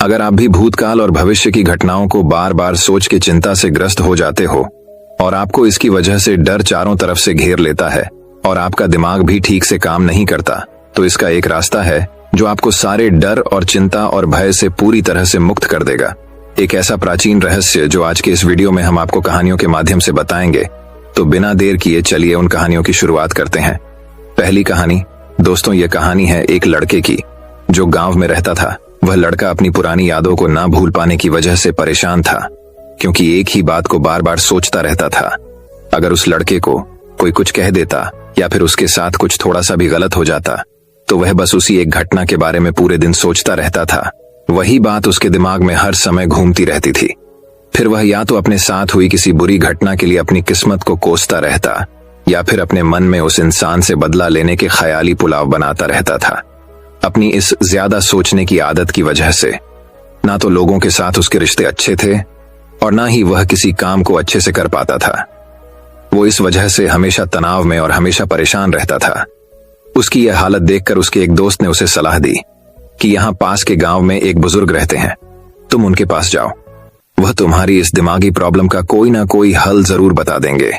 अगर आप भी भूतकाल और भविष्य की घटनाओं को बार बार सोच के चिंता से ग्रस्त हो जाते हो और आपको इसकी वजह से डर चारों तरफ से घेर लेता है और आपका दिमाग भी ठीक से काम नहीं करता, तो इसका एक रास्ता है जो आपको सारे डर और चिंता और भय से पूरी तरह से मुक्त कर देगा। एक ऐसा प्राचीन रहस्य जो आज के इस वीडियो में हम आपको कहानियों के माध्यम से बताएंगे। तो बिना देर किए चलिए उन कहानियों की शुरुआत करते हैं। पहली कहानी दोस्तों, ये कहानी है एक लड़के की जो गांव में रहता था। वह लड़का अपनी पुरानी यादों को ना भूल पाने की वजह से परेशान था, क्योंकि एक ही बात को बार बार सोचता रहता था। अगर उस लड़के को कोई कुछ कह देता या फिर उसके साथ कुछ थोड़ा सा भी गलत हो जाता तो वह बस उसी एक घटना के बारे में पूरे दिन सोचता रहता था। वही बात उसके दिमाग में हर समय घूमती रहती थी। फिर वह या तो अपने साथ हुई किसी बुरी घटना के लिए अपनी किस्मत को कोसता रहता या फिर अपने मन में उस इंसान से बदला लेने के ख्याली पुलाव बनाता रहता था। अपनी इस ज्यादा सोचने की आदत की वजह से ना तो लोगों के साथ उसके रिश्ते अच्छे थे और ना ही वह किसी काम को अच्छे से कर पाता था। वो इस वजह से हमेशा तनाव में और हमेशा परेशान रहता था। उसकी यह हालत देखकर उसके एक दोस्त ने उसे सलाह दी कि यहाँ पास के गांव में एक बुजुर्ग रहते हैं, तुम उनके पास जाओ। वह तुम्हारी इस दिमागी प्रॉब्लम का कोई ना कोई हल जरूर बता देंगे।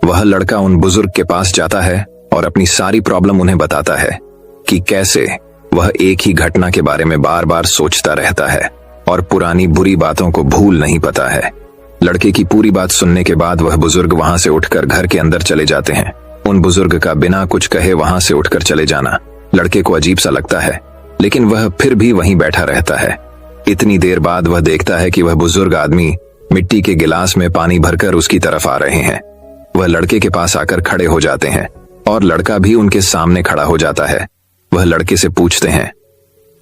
वह लड़का उन बुजुर्ग के पास जाता है और अपनी सारी प्रॉब्लम उन्हें बताता है कि कैसे वह एक ही घटना के बारे में बार बार सोचता रहता है और पुरानी बुरी बातों को भूल नहीं पाता है। लड़के की पूरी बात सुनने के बाद वह बुजुर्ग वहां से उठकर घर के अंदर चले जाते हैं। उन बुजुर्ग का बिना कुछ कहे वहां से उठकर चले जाना लड़के को अजीब सा लगता है, लेकिन वह फिर भी वहीं बैठा रहता है। इतनी देर बाद वह देखता है कि वह बुजुर्ग आदमी मिट्टी के गिलास में पानी भरकर उसकी तरफ आ रहे हैं। वह लड़के के पास आकर खड़े हो जाते हैं और लड़का भी उनके सामने खड़ा हो जाता है। वह लड़के से पूछते हैं,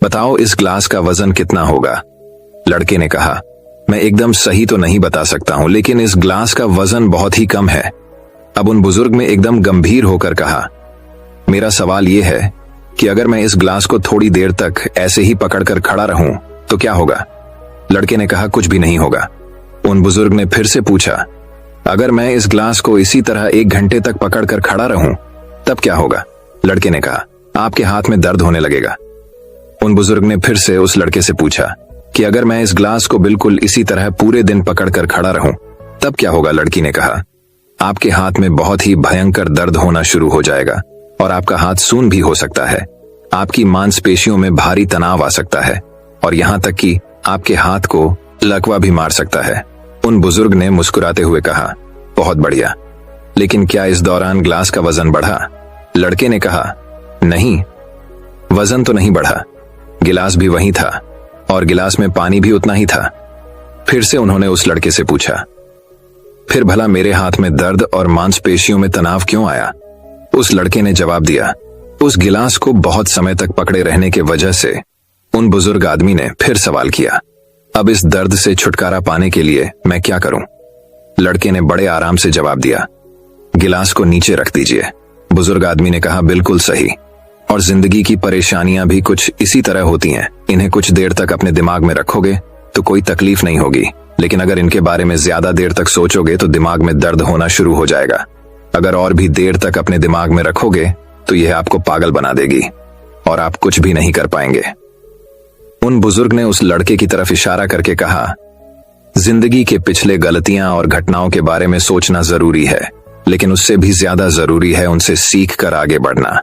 बताओ इस ग्लास का वजन कितना होगा? लड़के ने कहा, मैं एकदम सही तो नहीं बता सकता हूं, लेकिन इस ग्लास का वजन बहुत ही कम है। अब उन बुजुर्ग ने एकदम गंभीर होकर कहा, मेरा सवाल यह है कि अगर मैं इस ग्लास को थोड़ी देर तक ऐसे ही पकड़कर खड़ा रहूं तो क्या होगा? लड़के ने कहा, कुछ भी नहीं होगा। उन बुजुर्ग ने फिर से पूछा, अगर मैं इस ग्लास को इसी तरह 1 घंटे तक पकड़कर खड़ा रहूं तब क्या होगा? लड़के ने कहा, आपके हाथ में दर्द होने लगेगा। उन बुजुर्ग ने फिर से उस लड़के से पूछा कि अगर मैं इस ग्लास को बिल्कुल इसी तरह पूरे दिन पकड़कर खड़ा रहूं तब क्या होगा? लड़की ने कहा, आपके हाथ में बहुत ही भयंकर दर्द होना शुरू हो जाएगा और आपका हाथ सून भी हो सकता है। आपकी मांसपेशियों में भारी तनाव आ सकता है और यहां तक कि आपके हाथ को लकवा भी मार सकता है। उन बुजुर्ग ने मुस्कुराते हुए कहा, बहुत बढ़िया, लेकिन क्या इस दौरान ग्लास का वजन बढ़ा? लड़के ने कहा, नहीं, वजन तो नहीं बढ़ा, गिलास भी वही था और गिलास में पानी भी उतना ही था। फिर से उन्होंने उस लड़के से पूछा, फिर भला मेरे हाथ में दर्द और मांसपेशियों में तनाव क्यों आया? उस लड़के ने जवाब दिया, उस गिलास को बहुत समय तक पकड़े रहने के वजह से। उन बुजुर्ग आदमी ने फिर सवाल किया, अब इस दर्द से छुटकारा पाने के लिए मैं क्या करूं? लड़के ने बड़े आराम से जवाब दिया, गिलास को नीचे रख दीजिए। बुजुर्ग आदमी ने कहा, बिल्कुल सही, और जिंदगी की परेशानियां भी कुछ इसी तरह होती हैं। इन्हें कुछ देर तक अपने दिमाग में रखोगे तो कोई तकलीफ नहीं होगी, लेकिन अगर इनके बारे में ज्यादा देर तक सोचोगे तो दिमाग में दर्द होना शुरू हो जाएगा। अगर और भी देर तक अपने दिमाग में रखोगे तो यह आपको पागल बना देगी और आप कुछ भी नहीं कर पाएंगे। उन बुजुर्ग ने उस लड़के की तरफ इशारा करके कहा, जिंदगी के पिछले गलतियां और घटनाओं के बारे में सोचना जरूरी है, लेकिन उससे भी ज्यादा जरूरी है उनसे सीख कर आगे बढ़ना।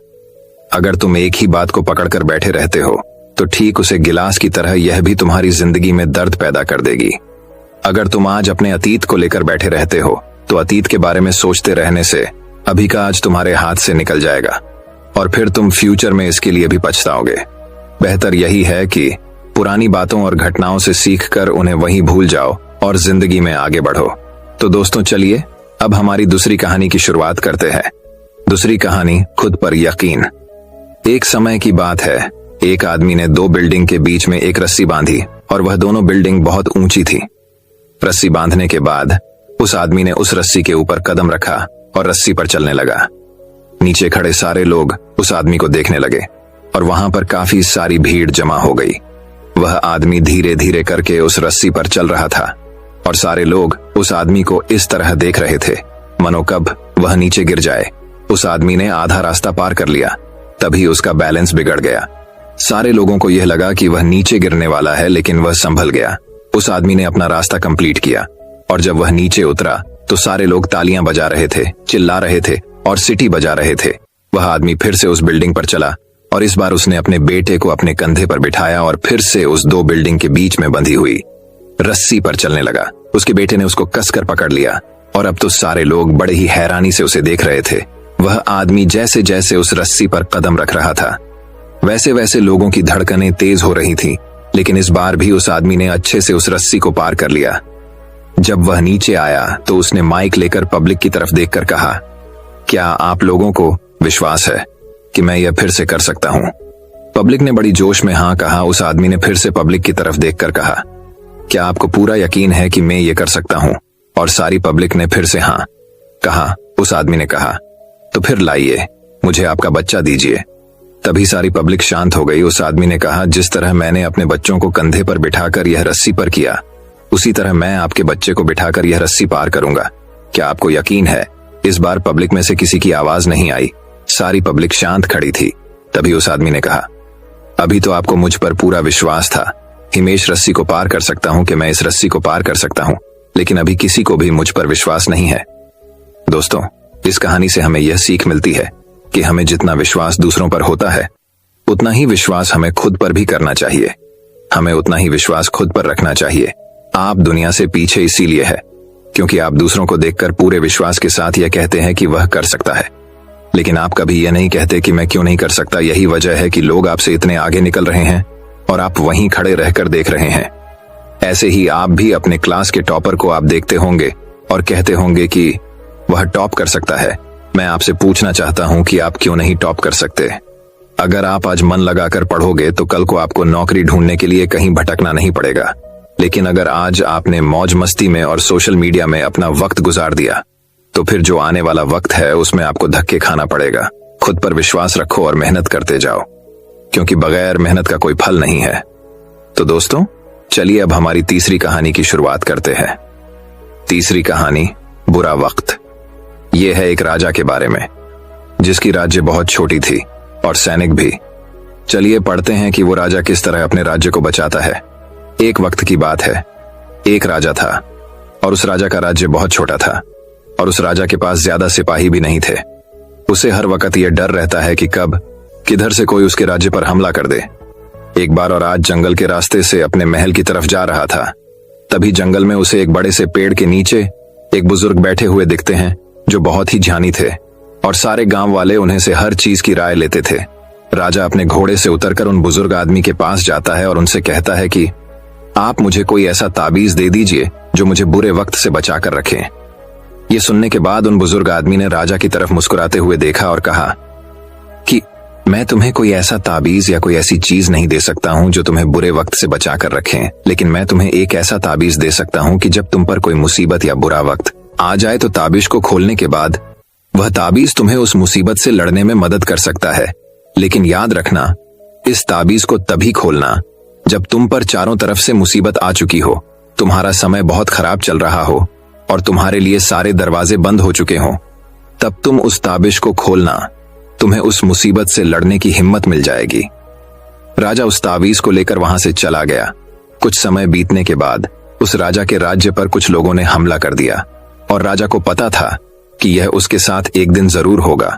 अगर तुम एक ही बात को पकड़कर बैठे रहते हो तो ठीक उसे गिलास की तरह यह भी तुम्हारी जिंदगी में दर्द पैदा कर देगी। अगर तुम आज अपने अतीत को लेकर बैठे रहते हो तो अतीत के बारे में सोचते रहने से अभी का आज तुम्हारे हाथ से निकल जाएगा और फिर तुम फ्यूचर में इसके लिए भी पछताओगे। बेहतर यही है कि पुरानी बातों और घटनाओं से सीखकर उन्हें वहीं भूल जाओ और जिंदगी में आगे बढ़ो। तो दोस्तों चलिए अब हमारी दूसरी कहानी की शुरुआत करते हैं। दूसरी कहानी, खुद पर यकीन। एक समय की बात है, एक आदमी ने 2 बिल्डिंग के बीच में एक रस्सी बांधी और वह दोनों बिल्डिंग बहुत ऊंची थी। रस्सी बांधने के बाद उस आदमी ने उस रस्सी के ऊपर कदम रखा और रस्सी पर चलने लगा। नीचे खड़े सारे लोग उस आदमी को देखने लगे और वहां पर काफी सारी भीड़ जमा हो गई। वह आदमी धीरे धीरे करके उस रस्सी पर चल रहा था और सारे लोग उस आदमी को इस तरह देख रहे थे मानो कब वह नीचे गिर जाए। उस आदमी ने आधा रास्ता पार कर लिया, तभी उसका बैलेंस बिगड़ गया। सारे लोगों को यह लगा कि वह नीचे गिरने वाला है, लेकिन वह संभल गया। उस आदमी ने अपना रास्ता कंप्लीट किया और जब वह नीचे उतरा तो सारे लोग तालियां बजा रहे थे, चिल्ला रहे थे और सीटी बजा रहे थे। वह आदमी फिर से उस बिल्डिंग पर चला और इस बार उसने अपने बेटे को अपने कंधे पर बिठाया और फिर से उस दो बिल्डिंग के बीच में बंधी हुई रस्सी पर चलने लगा। उसके बेटे ने उसको कसकर पकड़ लिया और अब तो सारे लोग बड़े ही हैरानी से उसे देख रहे थे। वह आदमी जैसे जैसे उस रस्सी पर कदम रख रहा था, वैसे वैसे लोगों की धड़कनें तेज हो रही थीं, लेकिन इस बार भी उस आदमी ने अच्छे से उस रस्सी को पार कर लिया। जब वह नीचे आया तो उसने माइक लेकर पब्लिक की तरफ देखकर कहा, क्या आप लोगों को विश्वास है कि मैं यह फिर से कर सकता हूं? पब्लिक ने बड़ी जोश में हाँ कहा। उस आदमी ने फिर से पब्लिक की तरफ देखकर कहा, क्या आपको पूरा यकीन है कि मैं ये कर सकता हूं? और सारी पब्लिक ने फिर से हाँ कहा। उस आदमी ने कहा, तो फिर लाइए, मुझे आपका बच्चा दीजिए। तभी सारी पब्लिक शांत हो गई। उस आदमी ने कहा, जिस तरह मैंने अपने बच्चों को कंधे पर बिठाकर यह रस्सी पर किया, उसी तरह मैं आपके बच्चे को बिठाकर यह रस्सी पार करूंगा। क्या आपको यकीन है? इस बार पब्लिक में से किसी की आवाज नहीं आई। सारी पब्लिक शांत खड़ी थी। तभी उस आदमी ने कहा, अभी तो आपको मुझ पर पूरा विश्वास था। हिमेश रस्सी को पार कर सकता हूं कि मैं इस रस्सी को पार कर सकता हूं, लेकिन अभी किसी को भी मुझ पर विश्वास नहीं है। दोस्तों, इस कहानी से हमें यह सीख मिलती है कि हमें जितना विश्वास दूसरों पर होता है, उतना ही विश्वास हमें खुद पर भी करना चाहिए। हमें उतना ही विश्वास खुद पर रखना चाहिए। आप दुनिया से पीछे इसीलिए है क्योंकि आप दूसरों को देखकर पूरे विश्वास के साथ यह कहते हैं कि वह कर सकता है, लेकिन आप कभी यह नहीं कहते कि मैं क्यों नहीं कर सकता। यही वजह है कि लोग आपसे इतने आगे निकल रहे हैं और आप वहीं खड़े रहकर देख रहे हैं। ऐसे ही आप भी अपने क्लास के टॉपर को आप देखते होंगे और कहते होंगे कि वह टॉप कर सकता है। मैं आपसे पूछना चाहता हूं कि आप क्यों नहीं टॉप कर सकते? अगर आप आज मन लगाकर पढ़ोगे तो कल को आपको नौकरी ढूंढने के लिए कहीं भटकना नहीं पड़ेगा। लेकिन अगर आज आपने मौज मस्ती में और सोशल मीडिया में अपना वक्त गुजार दिया, तो फिर जो आने वाला वक्त है उसमें आपको धक्के खाना पड़ेगा। खुद पर विश्वास रखो और मेहनत करते जाओ, क्योंकि बगैर मेहनत का कोई फल नहीं है। तो दोस्तों, चलिए अब हमारी तीसरी कहानी की शुरुआत करते हैं। तीसरी कहानी, बुरा वक्त। यह है एक राजा के बारे में जिसकी राज्य बहुत छोटी थी और सैनिक भी। चलिए पढ़ते हैं कि वो राजा किस तरह अपने राज्य को बचाता है। एक वक्त की बात है। एक राजा था और उस राजा का राज्य बहुत छोटा था और उस राजा के पास ज्यादा सिपाही भी नहीं थे। उसे हर वक्त यह डर रहता है कि कब किधर से कोई उसके राज्य पर हमला कर दे। एक बार और आज जंगल के रास्ते से अपने महल की तरफ जा रहा था। तभी जंगल में उसे एक बड़े से पेड़ के नीचे एक बुजुर्ग बैठे हुए दिखते हैं जो बहुत ही ज्ञानी थे और सारे गांव वाले उन्हें से हर चीज की राय लेते थे। राजा अपने घोड़े से उतरकर उन बुजुर्ग आदमी के पास जाता है और उनसे कहता है कि आप मुझे कोई ऐसा ताबीज दे दीजिए जो मुझे बुरे वक्त से बचा कर रखे। ये सुनने के बाद उन बुजुर्ग आदमी ने राजा की तरफ मुस्कुराते हुए देखा और कहा कि मैं तुम्हें कोई ऐसा ताबीज या कोई ऐसी चीज नहीं दे सकता हूं जो तुम्हें बुरे वक्त से बचा कर रखे, लेकिन मैं तुम्हें एक ऐसा ताबीज दे सकता हूं कि जब तुम पर कोई मुसीबत या बुरा वक्त आ जाए तो ताबीज को खोलने के बाद वह ताबीज तुम्हें उस मुसीबत से लड़ने में मदद कर सकता है। लेकिन याद रखना, इस ताबीज को तभी खोलना जब तुम पर चारों तरफ से मुसीबत आ चुकी हो, तुम्हारा समय बहुत खराब चल रहा हो और तुम्हारे लिए सारे दरवाजे बंद हो चुके हों। तब तुम उस ताबीज को खोलना, तुम्हें उस मुसीबत से लड़ने की हिम्मत मिल जाएगी। राजा उस ताबीज को लेकर वहां से चला गया। कुछ समय बीतने के बाद उस राजा के राज्य पर कुछ लोगों ने हमला कर दिया और राजा को पता था कि यह उसके साथ एक दिन जरूर होगा।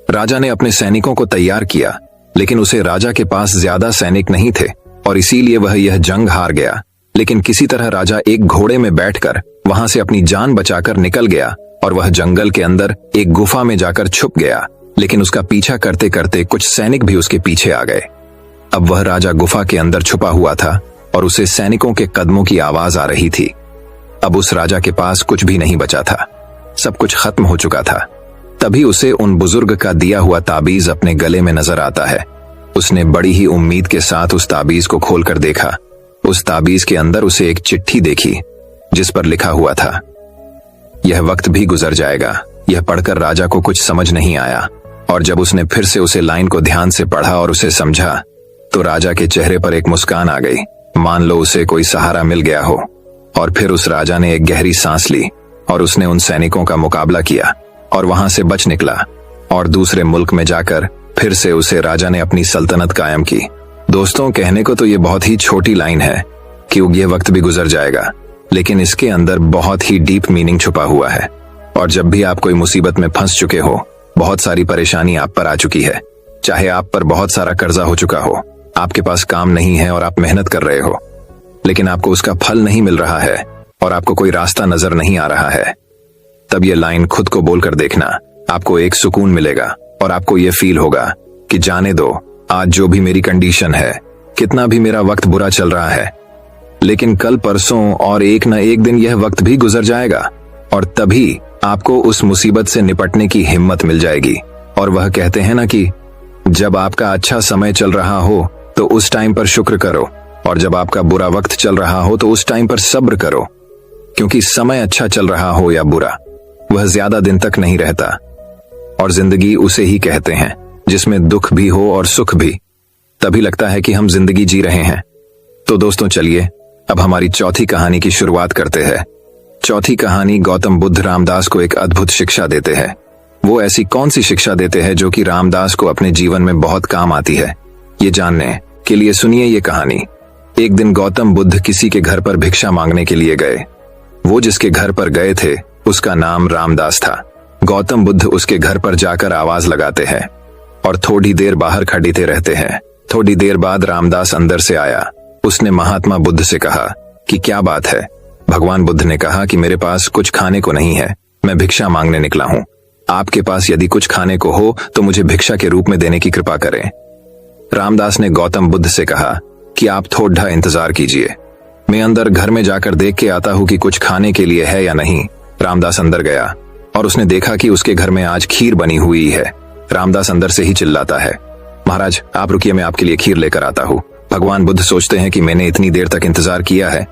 राजा ने अपने सैनिकों को तैयार किया, लेकिन उसे राजा के पास ज्यादा सैनिक नहीं थे और इसीलिए वह यह जंग हार गया। लेकिन किसी तरह राजा एक घोड़े में बैठकर वहां से अपनी जान बचाकर निकल गया और वह जंगल के अंदर एक गुफा में जाकर छुप गया। लेकिन उसका पीछा करते करते कुछ सैनिक भी उसके पीछे आ गए। अब वह राजा गुफा के अंदर छुपा हुआ था और उसे सैनिकों के कदमों की आवाज आ रही थी। अब उस राजा के पास कुछ भी नहीं बचा था, सब कुछ खत्म हो चुका था। तभी उसे उन बुजुर्ग का दिया हुआ ताबीज अपने गले में नजर आता है। उसने बड़ी ही उम्मीद के साथ उस ताबीज को खोलकर देखा। उस ताबीज के अंदर उसे एक चिट्ठी देखी जिस पर लिखा हुआ था, यह वक्त भी गुजर जाएगा। यह पढ़कर राजा को कुछ समझ नहीं आया और जब उसने फिर से उसे लाइन को ध्यान से पढ़ा और उसे समझा तो राजा के चेहरे पर एक मुस्कान आ गई, मान लो उसे कोई सहारा मिल गया हो। और फिर उस राजा ने एक गहरी सांस ली और उसने उन सैनिकों का मुकाबला किया और वहां से बच निकला और दूसरे मुल्क में जाकर फिर से उसे राजा ने अपनी सल्तनत कायम की। दोस्तों, कहने को तो ये बहुत ही छोटी लाइन है कि ये वक्त भी गुजर जाएगा, लेकिन इसके अंदर बहुत ही डीप मीनिंग छुपा हुआ है। और जब भी आप कोई मुसीबत में फंस चुके हो, बहुत सारी परेशानी आप पर आ चुकी है, चाहे आप पर बहुत सारा कर्जा हो चुका हो, आपके पास काम नहीं है और आप मेहनत कर रहे हो, लेकिन आपको उसका फल नहीं मिल रहा है और आपको कोई रास्ता नजर नहीं आ रहा है, तब ये लाइन खुद को बोलकर देखना, आपको एक सुकून मिलेगा और आपको ये फील होगा कि जाने दो, आज जो भी मेरी कंडीशन है, कितना भी मेरा वक्त बुरा चल रहा है, लेकिन कल परसों और एक न एक दिन यह वक्त भी गुजर जाएगा और तभी आपको उस मुसीबत से निपटने की हिम्मत मिल जाएगी। और वह कहते हैं ना कि जब आपका अच्छा समय चल रहा हो तो उस टाइम पर शुक्र करो, और जब आपका बुरा वक्त चल रहा हो तो उस टाइम पर सब्र करो, क्योंकि समय अच्छा चल रहा हो या बुरा, वह ज्यादा दिन तक नहीं रहता। और जिंदगी उसे ही कहते हैं जिसमें दुख भी हो और सुख भी, तभी लगता है कि हम जिंदगी जी रहे हैं। तो दोस्तों, चलिए अब हमारी चौथी कहानी की शुरुआत करते हैं। चौथी कहानी गौतम बुद्ध रामदास को एक अद्भुत शिक्षा देते हैं। वो ऐसी कौन सी शिक्षा देते हैं जो कि रामदास को अपने जीवन में बहुत काम आती है, ये जानने के लिए सुनिए ये कहानी। एक दिन गौतम बुद्ध किसी के घर पर भिक्षा मांगने के लिए गए। वो जिसके घर पर गए थे उसका नाम रामदास था। गौतम बुद्ध उसके घर पर जाकर आवाज लगाते हैं और थोड़ी देर बाहर खड़ीते रहते हैं। थोड़ी देर बाद रामदास अंदर से आया। उसने महात्मा बुद्ध से कहा कि क्या बात है। भगवान बुद्ध ने कहा कि मेरे पास कुछ खाने को नहीं है, मैं भिक्षा मांगने निकला हूँ। आपके पास यदि कुछ खाने को हो तो मुझे भिक्षा के रूप में देने की कृपा करें। रामदास ने गौतम बुद्ध से कहा कि आप थोड़ा इंतजार कीजिए, मैं अंदर घर में जाकर देख के आता हूँ कि कुछ खाने के लिए है या नहीं। रामदास अंदर गया और उसने देखा कि उसके घर में आज खीर बनी हुई है। रामदास अंदर से ही चिल्लाता है, महाराज आप रुकिए, मैं आपके लिए खीर लेकर आता हूँ। भगवान बुद्ध सोचते हैं कि मैंने इतनी देर तक इंतजार किया है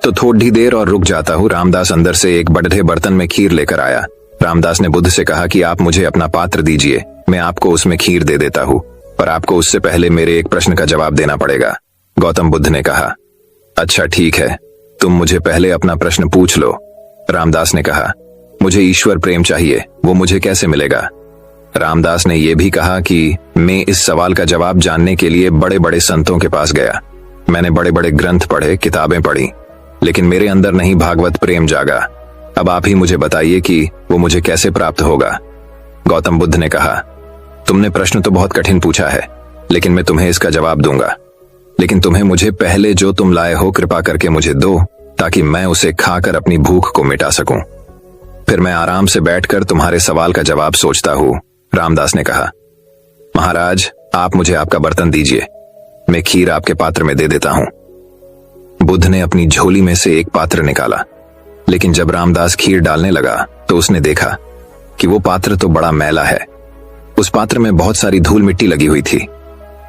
तो थोड़ी देर और रुक जाता हूँ। रामदास अंदर से एक बड़े बर्तन में खीर लेकर आया। रामदास ने बुद्ध से कहा कि आप मुझे अपना पात्र दीजिए, मैं आपको उसमें खीर दे देता हूँ, पर आपको उससे पहले मेरे एक प्रश्न का जवाब देना पड़ेगा। गौतम बुद्ध ने कहा, अच्छा ठीक है, तुम मुझे पहले अपना प्रश्न पूछ लो। रामदास ने कहा, मुझे ईश्वर प्रेम चाहिए, वो मुझे कैसे मिलेगा। रामदास ने यह भी कहा कि मैं इस सवाल का जवाब जानने के लिए बड़े बड़े संतों के पास गया, मैंने बड़े बड़े ग्रंथ पढ़े, किताबें पढ़ी, लेकिन मेरे अंदर नहीं भागवत प्रेम जागा। अब आप ही मुझे बताइए कि वो मुझे कैसे प्राप्त होगा। गौतम बुद्ध ने कहा, तुमने प्रश्न तो बहुत कठिन पूछा है, लेकिन मैं तुम्हें इसका जवाब दूंगा, लेकिन तुम्हें मुझे पहले जो तुम लाए हो कृपा करके मुझे दो, ताकि मैं उसे खाकर अपनी भूख को मिटा सकूं। फिर मैं आराम से बैठकर तुम्हारे सवाल का जवाब सोचता हूं। रामदास ने कहा, महाराज आप मुझे आपका बर्तन दीजिए, मैं खीर आपके पात्र में दे देता हूं। बुद्ध ने अपनी झोली में से एक पात्र निकाला, लेकिन जब रामदास खीर डालने लगा तो उसने देखा कि वो पात्र तो बड़ा मैला है। उस पात्र में बहुत सारी धूल मिट्टी लगी हुई थी।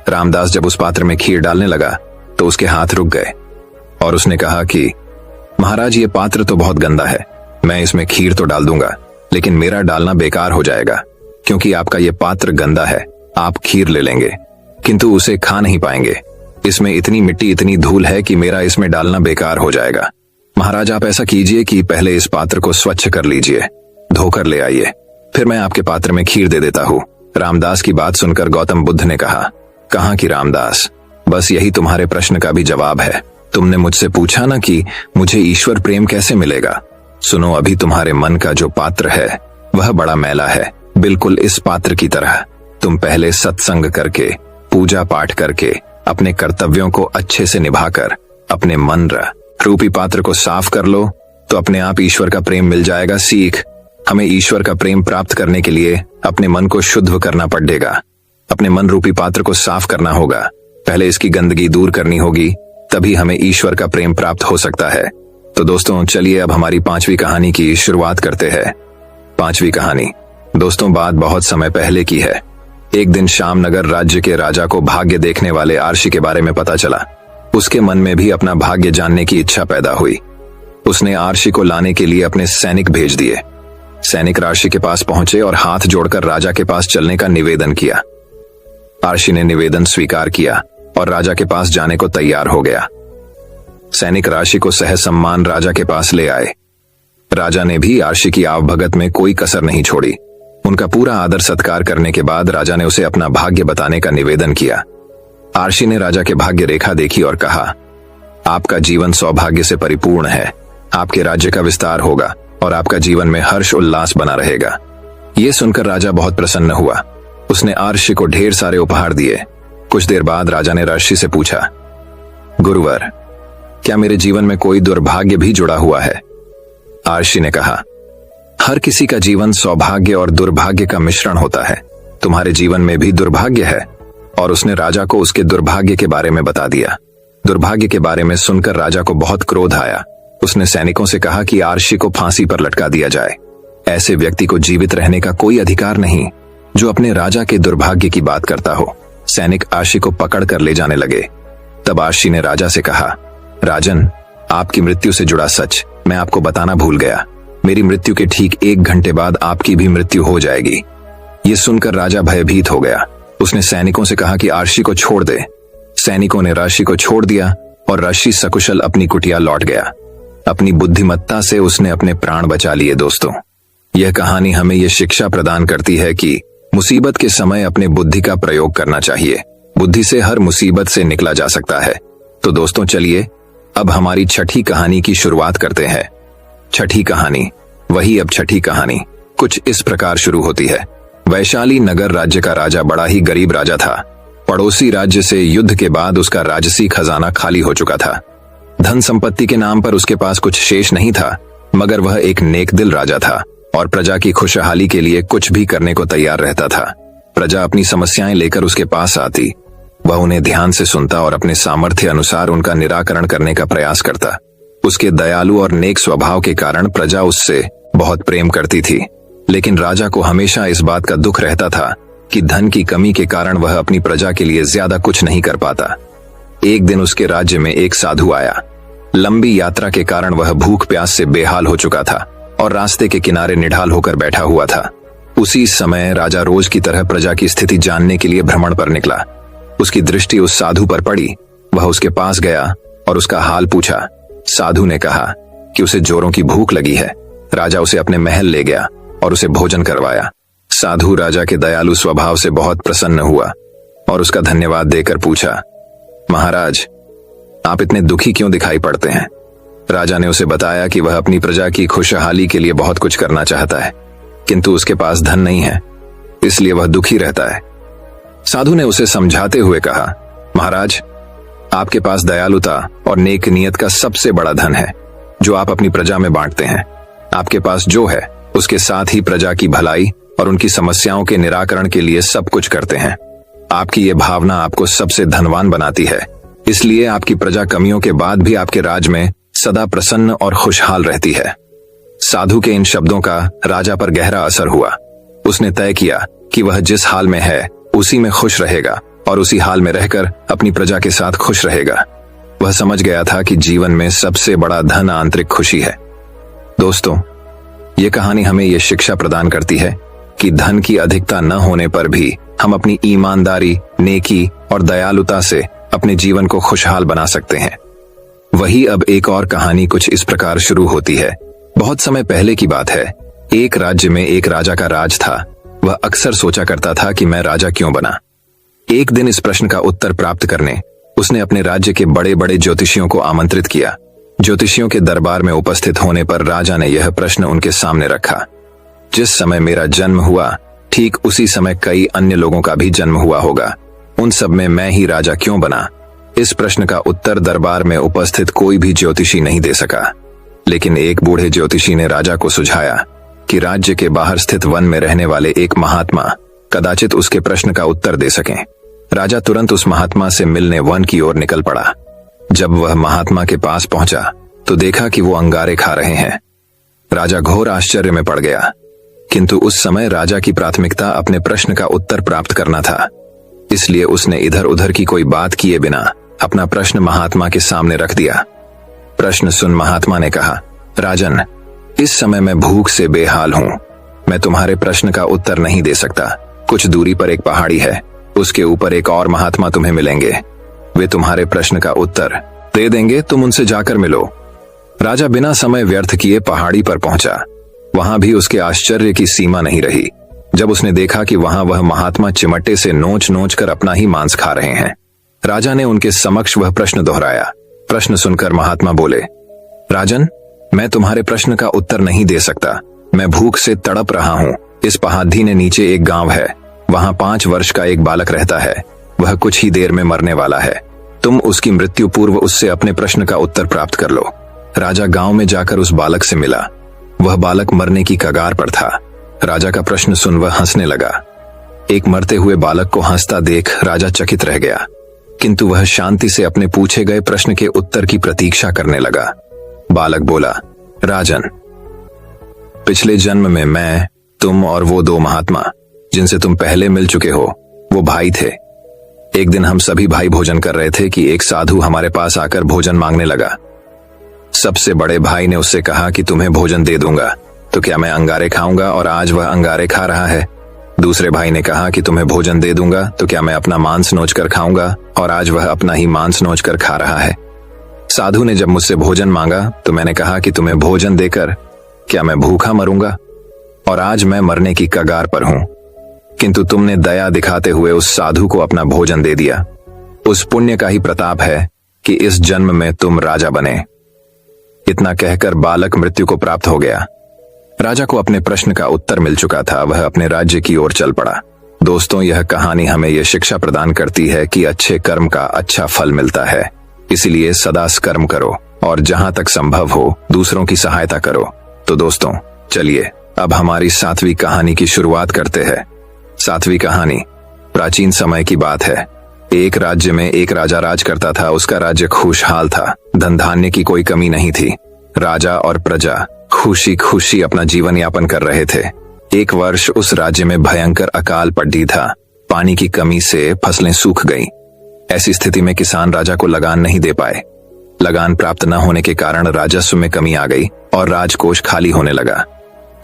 रामदास जब उस पात्र में खीर डालने लगा तो उसके हाथ रुक गए और उसने कहा कि महाराज ये पात्र तो बहुत गंदा है, मैं इसमें खीर तो डाल दूंगा, लेकिन मेरा डालना बेकार हो जाएगा, क्योंकि आपका ये पात्र गंदा है। आप खीर ले लेंगे किंतु उसे खा नहीं पाएंगे, इसमें इतनी मिट्टी इतनी धूल है कि मेरा इसमें डालना बेकार हो जाएगा। महाराज आप ऐसा कीजिए कि पहले इस पात्र को स्वच्छ कर लीजिए, धोकर ले आइए, फिर मैं आपके पात्र में खीर दे देता हूँ। रामदास की बात सुनकर गौतम बुद्ध ने कहा, कहाँ की रामदास, बस यही तुम्हारे प्रश्न का भी जवाब है। तुमने मुझसे पूछा ना कि मुझे ईश्वर प्रेम कैसे मिलेगा। सुनो, अभी तुम्हारे मन का जो पात्र है वह बड़ा मैला है, बिल्कुल इस पात्र की तरह। तुम पहले सत्संग करके, पूजा पाठ करके, अपने कर्तव्यों को अच्छे से निभाकर अपने मन रूपी पात्र को साफ कर लो तो अपने आप ईश्वर का प्रेम मिल जाएगा। सीख, हमें ईश्वर का प्रेम प्राप्त करने के लिए अपने मन को शुद्ध करना पड़ेगा, अपने मन रूपी पात्र को साफ करना होगा, पहले इसकी गंदगी दूर करनी होगी, तभी हमें ईश्वर का प्रेम प्राप्त हो सकता है। तो दोस्तों चलिए अब हमारी पांचवी कहानी की शुरुआत करते हैं। पांचवी कहानी दोस्तों बात बहुत समय पहले की है। एक दिन शामनगर राज्य के राजा को भाग्य देखने वाले आर्षि के बारे में पता चला। उसके मन में भी अपना भाग्य जानने की इच्छा पैदा हुई। उसने आर्षि को लाने के लिए अपने सैनिक भेज दिए। सैनिक आर्षि के पास पहुंचे और हाथ जोड़कर राजा के पास चलने का निवेदन किया। आर्षि ने निवेदन स्वीकार किया और राजा के पास जाने को तैयार हो गया। सैनिक आर्षि को सहसम्मान राजा के पास ले आए। राजा ने भी आर्षि की आवभगत में कोई कसर नहीं छोड़ी। उनका पूरा आदर सत्कार करने के बाद राजा ने उसे अपना भाग्य बताने का निवेदन किया। आर्शी ने राजा के भाग्य रेखा देखी और कहा, आपका जीवन सौभाग्य से परिपूर्ण है। आपके राज्य का विस्तार होगा और आपका जीवन में हर्ष उल्लास बना रहेगा। ये सुनकर राजा बहुत प्रसन्न हुआ। उसने आर्शी को ढेर सारे उपहार दिए। कुछ देर बाद राजा ने आर्शी से पूछा, गुरुवर, क्या मेरे जीवन में कोई दुर्भाग्य भी जुड़ा हुआ है? आर्शी ने कहा, हर किसी का जीवन सौभाग्य और दुर्भाग्य का मिश्रण होता है। तुम्हारे जीवन में भी दुर्भाग्य है। और उसने राजा को उसके दुर्भाग्य के बारे में बता दिया। दुर्भाग्य के बारे में सुनकर राजा को बहुत क्रोध आया। उसने सैनिकों से कहा कि आर्शी को फांसी पर लटका दिया जाए। ऐसे व्यक्ति को जीवित रहने का कोई अधिकार नहीं जो अपने राजा के दुर्भाग्य की बात करता हो। सैनिक आर्शी को पकड़ कर ले जाने लगे। तब आर्शी ने राजा से कहा, राजन, आपकी मृत्यु से जुड़ा सच मैं आपको बताना भूल गया। मेरी मृत्यु के ठीक 1 घंटे बाद आपकी भी मृत्यु हो जाएगी। ये सुनकर राजा भयभीत हो गया। उसने सैनिकों से कहा कि आर्शी को छोड़ दे। सैनिकों ने आर्शी को छोड़ दिया और आर्शी सकुशल अपनी कुटिया लौट गया। अपनी बुद्धिमत्ता से उसने अपने प्राण बचा लिए। दोस्तों, यह कहानी हमें यह शिक्षा प्रदान करती है कि मुसीबत के समय अपने बुद्धि का प्रयोग करना चाहिए। बुद्धि से हर मुसीबत से निकला जा सकता है। तो दोस्तों, चलिए अब हमारी छठी कहानी की शुरुआत करते हैं। छठी कहानी, वही अब छठी कहानी कुछ इस प्रकार शुरू होती है। वैशाली नगर राज्य का राजा बड़ा ही गरीब राजा था। पड़ोसी राज्य से युद्ध के बाद उसका राजसी खजाना खाली हो चुका था। धन संपत्ति के नाम पर उसके पास कुछ शेष नहीं था, मगर वह एक नेक दिल राजा था और प्रजा की खुशहाली के लिए कुछ भी करने को तैयार रहता था। प्रजा अपनी समस्याएं लेकर उसके पास आती, वह उन्हें ध्यान से सुनता और अपने सामर्थ्य अनुसार उनका निराकरण करने का प्रयास करता। उसके दयालु और नेक स्वभाव के कारण प्रजा उससे बहुत प्रेम करती थी। लेकिन राजा को हमेशा इस बात का दुख रहता था कि धन की कमी के कारण वह अपनी प्रजा के लिए ज्यादा कुछ नहीं कर पाता। एक दिन उसके राज्य में एक साधु आया। लंबी यात्रा के कारण वह भूख प्यास से बेहाल हो चुका था और रास्ते के किनारे निढाल होकर बैठा हुआ था। उसी समय राजा रोज की तरह प्रजा की स्थिति जानने के लिए भ्रमण पर निकला। उसकी दृष्टि उस साधु पर पड़ी। वह उसके पास गया और उसका हाल पूछा। साधु ने कहा कि उसे जोरों की भूख लगी है। राजा उसे अपने महल ले गया और उसे भोजन करवाया। साधु राजा के दयालु स्वभाव से बहुत प्रसन्न हुआ और उसका धन्यवाद देकर पूछा, महाराज, आप इतने दुखी क्यों दिखाई पड़ते हैं? राजा ने उसे बताया कि वह अपनी प्रजा की खुशहाली के लिए बहुत कुछ करना चाहता है, किंतु उसके पास धन नहीं है, इसलिए वह दुखी रहता है। साधु ने उसे समझाते हुए कहा, महाराज, आपके पास दयालुता और नेक नियत का सबसे बड़ा धन है जो आप अपनी प्रजा में बांटते हैं। आपके पास जो है उसके साथ ही प्रजा की भलाई और उनकी समस्याओं के निराकरण के लिए सब कुछ करते हैं। आपकी ये भावना आपको सबसे धनवान बनाती है, इसलिए आपकी प्रजा कमियों के बाद भी आपके राज में सदा प्रसन्न और खुशहाल रहती है। साधु के इन शब्दों का राजा पर गहरा असर हुआ। उसने तय किया कि वह जिस हाल में है उसी में खुश रहेगा और उसी हाल में रहकर अपनी प्रजा के साथ खुश रहेगा। वह समझ गया था कि जीवन में सबसे बड़ा धन आंतरिक खुशी है। दोस्तों, ये कहानी हमें यह शिक्षा प्रदान करती है कि धन की अधिकता न होने पर भी हम अपनी ईमानदारी, नेकी और दयालुता से अपने जीवन को खुशहाल बना सकते हैं। वही अब एक और कहानी कुछ इस प्रकार शुरू होती है। बहुत समय पहले की बात है। एक राज्य में एक राजा का राज था। वह अक्सर सोचा करता था कि मैं राजा क्यों बना। एक दिन इस प्रश्न का उत्तर प्राप्त करने उसने अपने राज्य के बड़े बड़े ज्योतिषियों को आमंत्रित किया। ज्योतिषियों के दरबार में उपस्थित होने पर राजा ने यह प्रश्न उनके सामने रखा, जिस समय मेरा जन्म हुआ ठीक उसी समय कई अन्य लोगों का भी जन्म हुआ होगा। उन सब में मैं ही राजा क्यों बना? इस प्रश्न का उत्तर दरबार में उपस्थित कोई भी ज्योतिषी नहीं दे सका। लेकिन एक बूढ़े ज्योतिषी ने राजा को सुझाया कि राज्य के बाहर स्थित वन में रहने वाले एक महात्मा कदाचित उसके प्रश्न का उत्तर दे सकें। राजा तुरंत उस महात्मा से मिलने वन की ओर निकल पड़ा। जब वह महात्मा के पास पहुंचा तो देखा कि वो अंगारे खा रहे हैं। राजा घोर आश्चर्य में पड़ गया, किंतु उस समय राजा की प्राथमिकता अपने प्रश्न का उत्तर प्राप्त करना था। इसलिए उसने इधर उधर की कोई बात किए बिना अपना प्रश्न महात्मा के सामने रख दिया। प्रश्न सुन महात्मा ने कहा, राजन, इस समय मैं भूख से बेहाल हूं। मैं तुम्हारे प्रश्न का उत्तर नहीं दे सकता। कुछ दूरी पर एक पहाड़ी है, उसके ऊपर एक और महात्मा तुम्हें मिलेंगे। वे तुम्हारे प्रश्न का उत्तर दे देंगे, तुम उनसे जाकर मिलो। राजा बिना समय व्यर्थ किए पहाड़ी पर पहुंचा। वहां भी उसके आश्चर्य की सीमा नहीं रही जब उसने देखा कि वहां वह महात्मा चिमटे से नोच नोच कर अपना ही मांस खा रहे हैं। राजा ने उनके समक्ष वह प्रश्न दोहराया। प्रश्न सुनकर महात्मा बोले, राजन, मैं तुम्हारे प्रश्न का उत्तर नहीं दे सकता। मैं भूख से तड़प रहा हूँ। इस पहाड़ी ने नीचे एक गांव है, वहां 5 वर्ष का एक बालक रहता है। वह कुछ ही देर में मरने वाला है। तुम उसकी मृत्यु पूर्व उससे अपने प्रश्न का उत्तर प्राप्त कर लो। राजा गांव में जाकर उस बालक से मिला। वह बालक मरने की कगार पर था। राजा का प्रश्न सुन वह हंसने लगा। एक मरते हुए बालक को हंसता देख राजा चकित रह गया, किंतु वह शांति से अपने पूछे गए प्रश्न के उत्तर की प्रतीक्षा करने लगा। बालक बोला, राजन, पिछले जन्म में मैं, तुम और वो 2 महात्मा जिनसे तुम पहले मिल चुके हो, वो भाई थे। एक दिन हम सभी भाई भोजन कर रहे थे कि एक साधु हमारे पास आकर भोजन मांगने लगा। सबसे बड़े भाई ने उससे कहा कि तुम्हें भोजन दे दूंगा तो क्या मैं अंगारे खाऊंगा, और आज वह अंगारे खा रहा है। दूसरे भाई ने कहा कि तुम्हें भोजन दे दूंगा तो क्या मैं अपना मांस नोचकर खाऊंगा, और आज वह अपना ही मांस नोचकर खा रहा है। साधु ने जब मुझसे भोजन मांगा तो मैंने कहा कि तुम्हें भोजन देकर क्या मैं भूखा मरूंगा, और आज मैं मरने की कगार पर हूं, किंतु तुमने दया दिखाते हुए उस साधु को अपना भोजन दे दिया। उस पुण्य का ही प्रताप है कि इस जन्म में तुम राजा बने। इतना कहकर बालक मृत्यु को प्राप्त हो गया। राजा को अपने प्रश्न का उत्तर मिल चुका था। वह अपने राज्य की ओर चल पड़ा। दोस्तों, यह कहानी हमें यह शिक्षा प्रदान करती है कि अच्छे कर्म का अच्छा फल मिलता है। इसलिए सदा कर्म करो और जहां तक संभव हो दूसरों की सहायता करो। तो दोस्तों, चलिए अब हमारी 7वीं कहानी की शुरुआत करते हैं। 7वीं कहानी प्राचीन समय की बात है। एक राज्य में एक राजा राज करता था। उसका राज्य खुशहाल था। धन धान्य की कोई कमी नहीं थी। राजा और प्रजा खुशी खुशी अपना जीवन यापन कर रहे थे। एक वर्ष उस राज्य में भयंकर अकाल पड़ी था। पानी की कमी से फसलें सूख गईं। ऐसी स्थिति में किसान राजा को लगान नहीं दे पाए। लगान प्राप्त न होने के कारण राजस्व में कमी आ गई और राजकोष खाली होने लगा।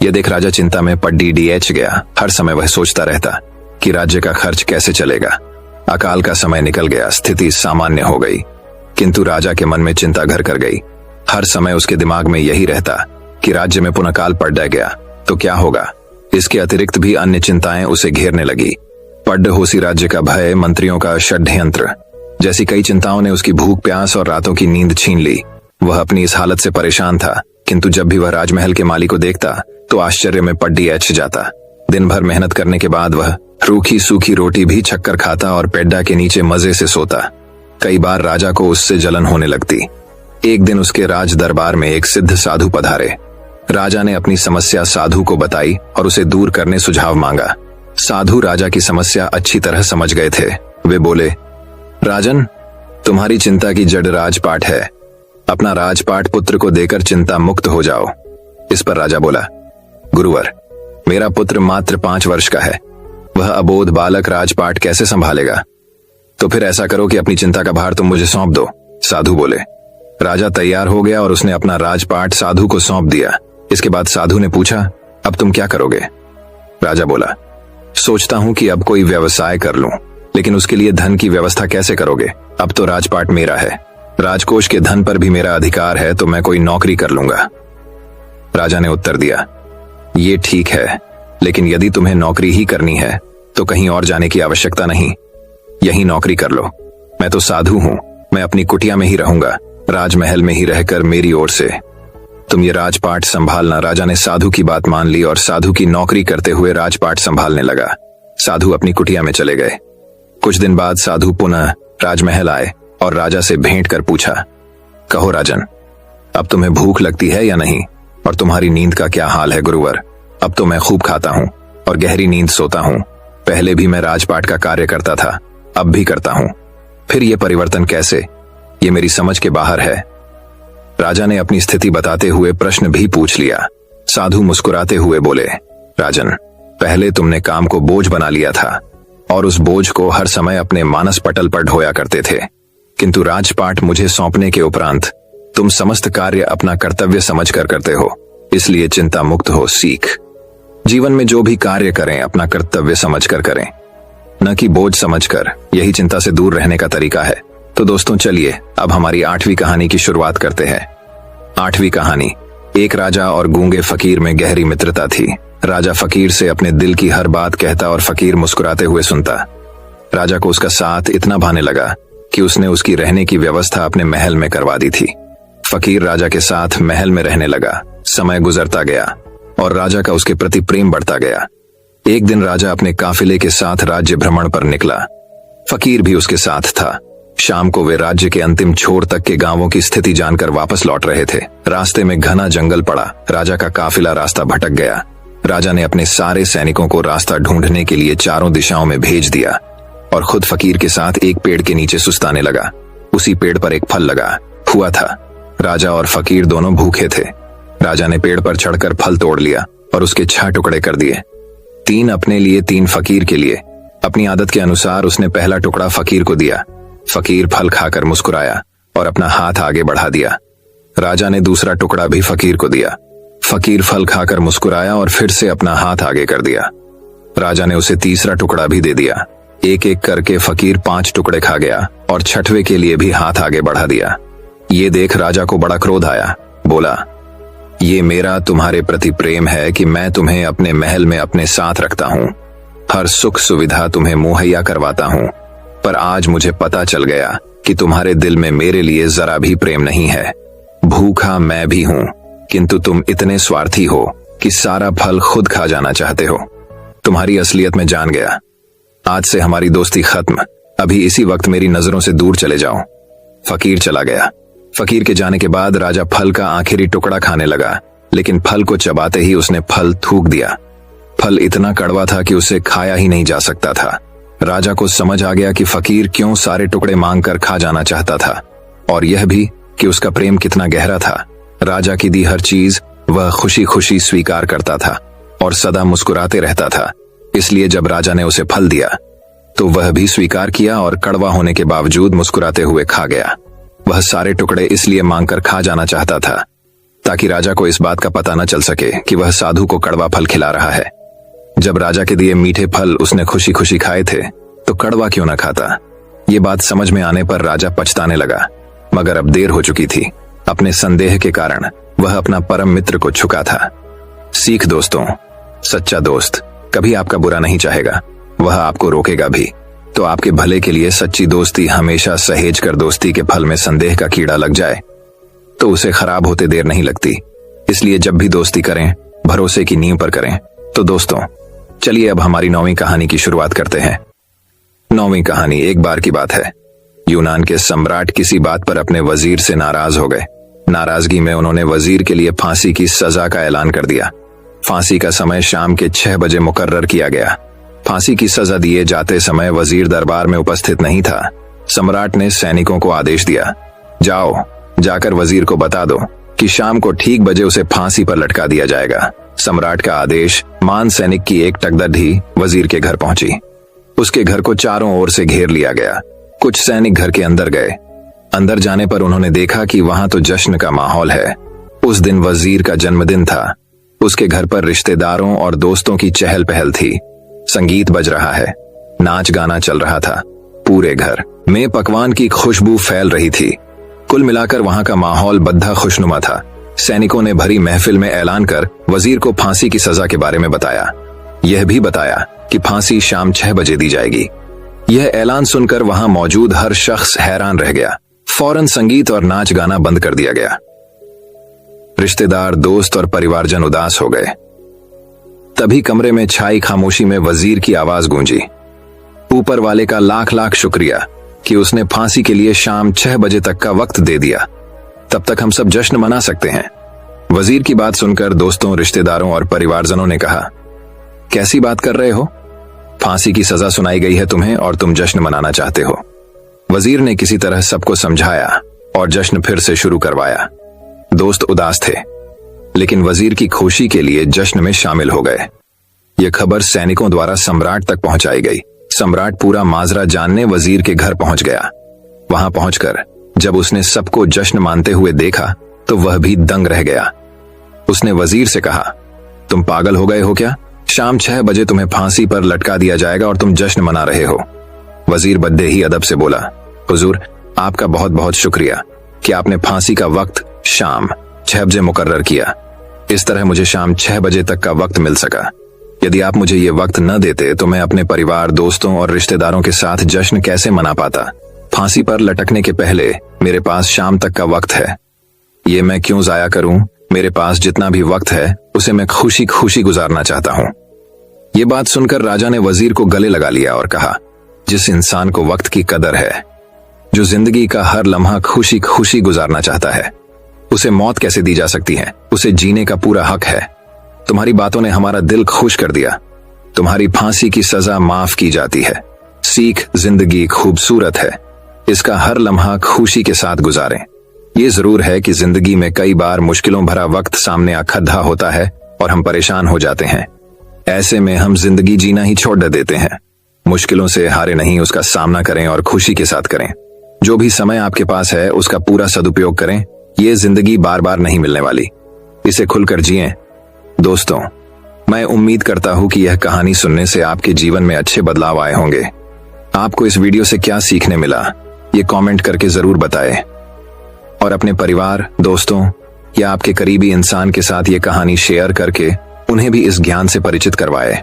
यह देख राजा चिंता में पड़ीडीएच गया। हर समय वह सोचता रहता कि राज्य का खर्च कैसे चलेगा। अकाल का समय निकल गया। स्थिति सामान्य हो गई, किंतु राजा के मन में चिंता घर कर गई। हर समय उसके दिमाग में यही रहता कि राज्य में पुनः अकाल पड़ गया तो क्या होगा। इसके अतिरिक्त भी अन्य चिंताएं उसे घेरने लगी। पड्डहोसी राज्य का भय, मंत्रियों का षड्यंत्र जैसी कई चिंताओं ने उसकी भूख प्यास और रातों की नींद छीन ली। वह अपनी इस हालत से परेशान था, किंतु जब भी वह राजमहल के माली को देखता तो आश्चर्य में पड्डीएच जाता। दिन भर मेहनत करने के बाद वह रूखी सूखी रोटी भी छक्कर खाता और पेड्डा के नीचे मजे से सोता। कई बार राजा को उससे जलन होने लगती। एक दिन उसके राज दरबार में एक सिद्ध साधु पधारे। राजा ने अपनी समस्या साधु को बताई और उसे दूर करने सुझाव मांगा। साधु राजा की समस्या अच्छी तरह समझ गए थे। वे बोले, राजन, तुम्हारी चिंता की जड़ राजपाट है। अपना राजपाट पुत्र को देकर चिंता मुक्त हो जाओ। इस पर राजा बोला, गुरुवर, मेरा पुत्र मात्र 5 वर्ष का है। वह अबोध बालक राजपाट कैसे संभालेगा? तो फिर ऐसा करो कि अपनी चिंता का भार तुम मुझे सौंप दो। साधु बोले। राजा तैयार हो गया और उसने अपना राजपाट साधु को सौंप दिया। इसके बाद साधु ने पूछा, अब तुम क्या करोगे? राजा बोला, सोचता हूं कि अब कोई व्यवसाय कर लूं, लेकिन उसके लिए धन की व्यवस्था कैसे करोगे? अब तो राजपाट मेरा है, राजकोष के धन पर भी मेरा अधिकार है, तो मैं कोई नौकरी कर लूंगा। राजा ने उत्तर दिया, ये ठीक है, लेकिन यदि तुम्हें नौकरी ही करनी है तो कहीं और जाने की आवश्यकता नहीं। यही नौकरी कर लो। मैं तो साधु हूं, मैं अपनी कुटिया में ही रहूंगा, राजमहल में ही रहकर मेरी ओर से तुम ये राजपाट संभालना। राजा ने साधु की बात मान ली और साधु की नौकरी करते हुए राजपाट संभालने लगा। साधु अपनी कुटिया में चले गए। कुछ दिन बाद साधु पुनः राजमहल आए और राजा से भेंट कर पूछा, कहो राजन, अब तुम्हें भूख लगती है या नहीं, और तुम्हारी नींद का क्या हाल है? गुरुवर, अब तो मैं खूब खाता हूं और गहरी नींद सोता हूं। पहले भी मैं राजपाट का कार्य करता था, अब भी करता हूं। फिर ये परिवर्तन कैसे? ये मेरी समझ के बाहर है। राजा ने अपनी स्थिति बताते हुए प्रश्न भी पूछ लिया। साधु मुस्कुराते हुए बोले, राजन, पहले तुमने काम को बोझ बना लिया था और उस बोझ को हर समय अपने मानस पटल पर ढोया करते थे, किंतु राजपाट मुझे सौंपने के उपरांत तुम समस्त कार्य अपना कर्तव्य समझकर करते हो, इसलिए चिंता मुक्त हो सीख। जीवन में जो भी कार्य करें अपना कर्तव्य समझकर करें, न कि बोझ समझकर। यही चिंता से दूर रहने का तरीका है। तो दोस्तों, चलिए अब हमारी 8वीं कहानी की शुरुआत करते हैं। 8वीं कहानी, एक राजा और गूंगे फकीर में गहरी मित्रता थी। राजा फकीर से अपने दिल की हर बात कहता और फकीर मुस्कुराते हुए सुनता। राजा को उसका साथ इतना भाने लगा कि उसने उसकी रहने की व्यवस्था अपने महल में करवा दी थी। फकीर राजा के साथ महल में रहने लगा। समय गुजरता गया और राजा का उसके प्रति प्रेम बढ़ता गया। एक दिन राजा अपने काफिले के साथ राज्य भ्रमण पर निकला। फकीर भी उसके साथ था। शाम को वे राज्य के अंतिम छोर तक के गांवों की स्थिति जानकर वापस लौट रहे थे। रास्ते में घना जंगल पड़ा। राजा का काफिला रास्ता भटक गया। राजा ने अपने सारे सैनिकों को रास्ता ढूंढने के लिए चारों दिशाओं में भेज दिया और खुद फकीर के साथ एक पेड़ के नीचे सुस्ताने लगा। उसी पेड़ पर एक फल लगा हुआ था। राजा और फकीर दोनों भूखे थे। राजा ने पेड़ पर चढ़कर फल तोड़ लिया और उसके 6 टुकड़े कर दिए, 3 अपने लिए, 3 फकीर के लिए। अपनी आदत के अनुसार उसने पहला टुकड़ा फकीर को दिया। फकीर फल खाकर मुस्कुराया और अपना हाथ आगे बढ़ा दिया। राजा ने दूसरा टुकड़ा भी फकीर को दिया। फकीर फल खाकर मुस्कुराया और फिर से अपना हाथ आगे कर दिया। राजा ने उसे तीसरा टुकड़ा भी दे दिया। एक एक करके फकीर 5 टुकड़े खा गया और 6वें के लिए भी हाथ आगे बढ़ा दिया। ये देख राजा को बड़ा क्रोध आया। बोला, ये मेरा तुम्हारे प्रति प्रेम है कि मैं तुम्हें अपने महल में अपने साथ रखता हूँ, हर सुख सुविधा तुम्हें मुहैया करवाता हूँ, पर आज मुझे पता चल गया कि तुम्हारे दिल में मेरे लिए जरा भी प्रेम नहीं है। भूखा मैं भी हूँ, किंतु तुम इतने स्वार्थी हो कि सारा फल खुद खा जाना चाहते हो। तुम्हारी असलियत में जान गया। आज से हमारी दोस्ती खत्म। अभी इसी वक्त मेरी नजरों से दूर चले जाओ। फकीर चला गया। फकीर के जाने के बाद राजा फल का आखिरी टुकड़ा खाने लगा, लेकिन फल को चबाते ही उसने फल थूक दिया। फल इतना कड़वा था कि उसे खाया ही नहीं जा सकता था। राजा को समझ आ गया कि फकीर क्यों सारे टुकड़े मांगकर खा जाना चाहता था, और यह भी कि उसका प्रेम कितना गहरा था। राजा की दी हर चीज वह खुशी खुशी स्वीकार करता था और सदा मुस्कुराते रहता था। इसलिए जब राजा ने उसे फल दिया तो वह भी स्वीकार किया और कड़वा होने के बावजूद मुस्कुराते हुए खा गया। वह सारे टुकड़े इसलिए मांगकर खा जाना चाहता था ताकि राजा को इस बात का पता न चल सके कि वह साधु को कड़वा फल खिला रहा है। जब राजा के दिए मीठे फल उसने खुशी खुशी खाए थे तो कड़वा क्यों न खाता। ये बात समझ में आने पर राजा पछताने लगा, मगर अब देर हो चुकी थी। अपने संदेह के कारण वह अपना परम मित्र को छुका था। सीख दोस्तों, सच्चा दोस्त कभी आपका बुरा नहीं चाहेगा, वह आपको रोकेगा भी। तो आपके भले के लिए सच्ची दोस्ती हमेशा सहेज कर दोस्ती के फल में संदेह का कीड़ा लग जाए तो उसे खराब होते देर नहीं लगती। इसलिए जब भी दोस्ती करें भरोसे की नींव पर करें। तो दोस्तों चलिए अब हमारी 9वीं कहानी की शुरुआत करते हैं। 9वीं कहानी। एक बार की बात है, यूनान के सम्राट किसी बात पर अपने वजीर से नाराज हो गए। नाराजगी में उन्होंने वजीर के लिए फांसी की सजा का ऐलान कर दिया। फांसी का समय शाम के 6 बजे मुकर्रर किया गया। फांसी की सजा दिए जाते समय वजीर दरबार में उपस्थित नहीं था। सम्राट ने सैनिकों को आदेश दिया, जाओ जाकर वजीर को बता दो कि शाम को ठीक बजे उसे फांसी पर लटका दिया जाएगा। सम्राट का आदेश मान सैनिक की एक टकदर वजीर के घर पहुंची। उसके घर को चारों ओर से घेर लिया गया। कुछ सैनिक घर के अंदर गए। अंदर जाने पर उन्होंने देखा कि वहां तो जश्न का माहौल है। उस दिन वजीर का जन्मदिन था। उसके घर पर रिश्तेदारों और दोस्तों की चहल पहल थी। संगीत बज रहा है, नाच गाना चल रहा था। पूरे घर में पकवान की खुशबू फैल रही थी। कुल मिलाकर वहां का माहौल बद्धा खुशनुमा था। सैनिकों ने भरी महफिल में ऐलान कर वजीर को फांसी की सजा के बारे में बताया। यह भी बताया कि फांसी शाम 6 बजे दी जाएगी। यह ऐलान सुनकर वहां मौजूद हर शख्स हैरान रह गया। फौरन संगीत और नाच गाना बंद कर दिया गया। रिश्तेदार, दोस्त और परिवारजन उदास हो गए। तभी कमरे में छाई खामोशी में वजीर की आवाज गूंजी, ऊपर वाले का लाख लाख शुक्रिया कि उसने फांसी के लिए शाम 6 बजे तक का वक्त दे दिया। तब तक हम सब जश्न मना सकते हैं। वजीर की बात सुनकर दोस्तों, रिश्तेदारों और परिवारजनों ने कहा, कैसी बात कर रहे हो? फांसी की सजा सुनाई गई है तुम्हें और तुम जश्न मनाना चाहते हो। वजीर ने किसी तरह सबको समझाया और जश्न फिर से शुरू करवाया। दोस्त उदास थे, लेकिन वजीर की खुशी के लिए जश्न में शामिल हो गए। यह खबर सैनिकों द्वारा सम्राट तक पहुंचाई गई। सम्राट पूरा माजरा जानने वजीर के घर पहुंच गया। वहां पहुंचकर जब उसने सबको जश्न मानते हुए देखा तो वह भी दंग रह गया। उसने वजीर से कहा, तुम पागल हो गए हो क्या? शाम 6 बजे तुम्हें फांसी पर लटका दिया जाएगा और तुम जश्न मना रहे हो। वजीर बद्दे ही अदब से बोला, हुजूर आपका बहुत बहुत शुक्रिया कि आपने फांसी का वक्त शाम 6 बजे मुकर्रर किया। इस तरह मुझे शाम 6 बजे तक का वक्त मिल सका। यदि आप मुझे ये वक्त न देते तो मैं अपने परिवार, दोस्तों और रिश्तेदारों के साथ जश्न कैसे मना पाता। फांसी पर लटकने के पहले मेरे पास शाम तक का वक्त है। ये मैं क्यों जाया करूं? मेरे पास जितना भी वक्त है उसे मैं खुशी खुशी गुजारना चाहता हूं। ये बात सुनकर राजा ने वजीर को गले लगा लिया और कहा, जिस इंसान को वक्त की कदर है, जो जिंदगी का हर लम्हा खुशी खुशी गुजारना चाहता है, उसे मौत कैसे दी जा सकती है? उसे जीने का पूरा हक है। तुम्हारी बातों ने हमारा दिल खुश कर दिया। तुम्हारी फांसी की सजा माफ की जाती है। सीख, जिंदगी खूबसूरत है, इसका हर लम्हा खुशी के साथ गुजारें। ये जरूर है कि जिंदगी में कई बार मुश्किलों भरा वक्त सामने आखद्धा होता है और हम परेशान हो जाते हैं। ऐसे में हम जिंदगी जीना ही छोड़ देते हैं। मुश्किलों से हारे नहीं, उसका सामना करें और खुशी के साथ करें। जो भी समय आपके पास है उसका पूरा सदुपयोग करें। ये जिंदगी बार बार नहीं मिलने वाली, इसे खुलकर जिएं। दोस्तों, मैं उम्मीद करता हूं कि यह कहानी सुनने से आपके जीवन में अच्छे बदलाव आए होंगे। आपको इस वीडियो से क्या सीखने मिला, ये कमेंट करके जरूर बताएं और अपने परिवार, दोस्तों या आपके करीबी इंसान के साथ ये कहानी शेयर करके उन्हें भी इस ज्ञान से परिचित करवाएं।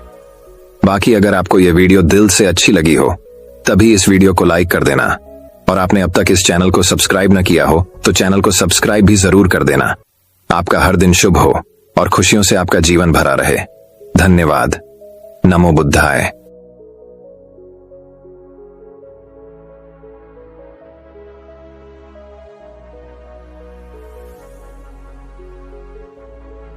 बाकी अगर आपको यह वीडियो दिल से अच्छी लगी हो तभी इस वीडियो को लाइक कर देना, और आपने अब तक इस चैनल को सब्सक्राइब न किया हो तो चैनल को सब्सक्राइब भी जरूर कर देना। आपका हर दिन शुभ हो और खुशियों से आपका जीवन भरा रहे। धन्यवाद। नमो बुद्धाय।